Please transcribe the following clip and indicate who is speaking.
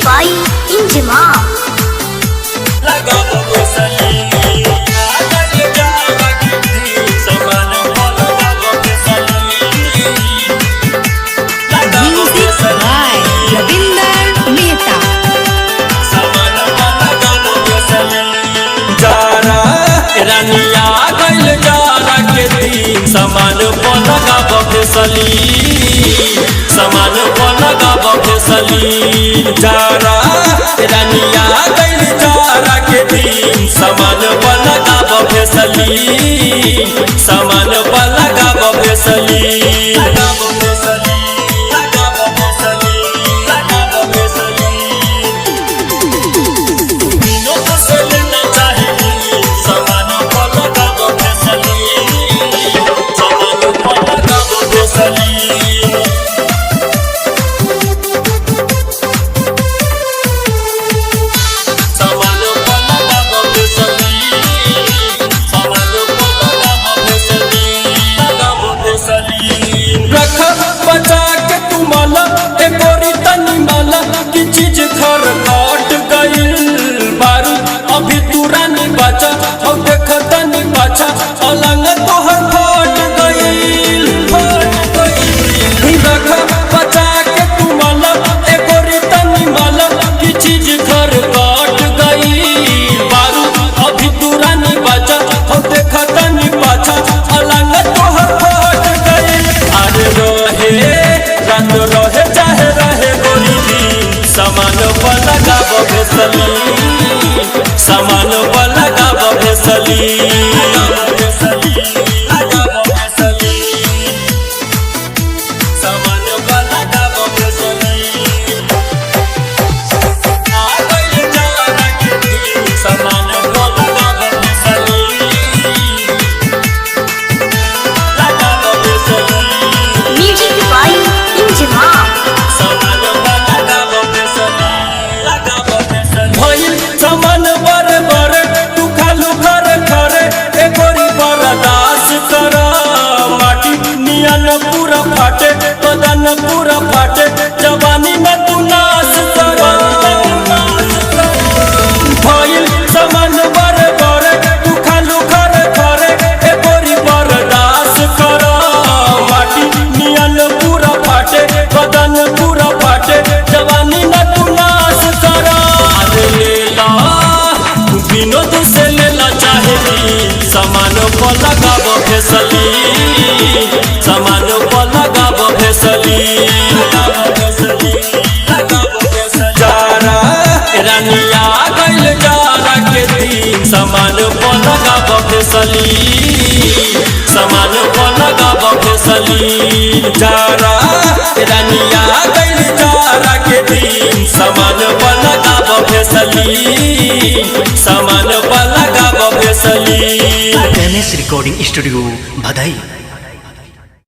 Speaker 1: by Injima.
Speaker 2: रानिया गइल जारा के दिन समान पलगा बफेसली समान पलगा बफेसली जारा रानिया गइल जारा के दिन समान पलगा बफेसली समान पलगा बफेसली अभी तुरानी बचा और देखतनी बचा अलंग तोहर फट गइल रखा बचा के तू माला एको रितनी माला की चीज घर कट गइल बारू अभी तुरानी बचा और देखतनी बचा अलंग तोहर फट गइल अरे रहे रात रहे चाहे रहे गोरी दी समान पलगा बफेसली समान पलगा बफेसली समान पलगा बफेसली समान पलगा बफेसली
Speaker 1: Music by Injima.
Speaker 2: समान बरे बरे तू खालू खरे खरे एकोरी बर्दाश्त कर माटी नियन पूरा फाटे बदन पूरा फाटे जवानी में तू नाश कर भइल समान बरे बरे तू खालू खरे खरे एकोरी बर्दाश्त कर माटी नियन पूरा फाटे बदन पूरा फाटे जवानी में तू नाश कर विनोद से लेना चाहेगी समान पलगा बफेसली समान पलगा बफेसली जारा रानिया गइल जारा के दिन समान पलगा बफेसली समान पलगा बफेसली जारा रानिया गइल जारा के दिन समान पलगा बफेसली समान पलगा बफेसली।
Speaker 3: MS recording studio Bhadai.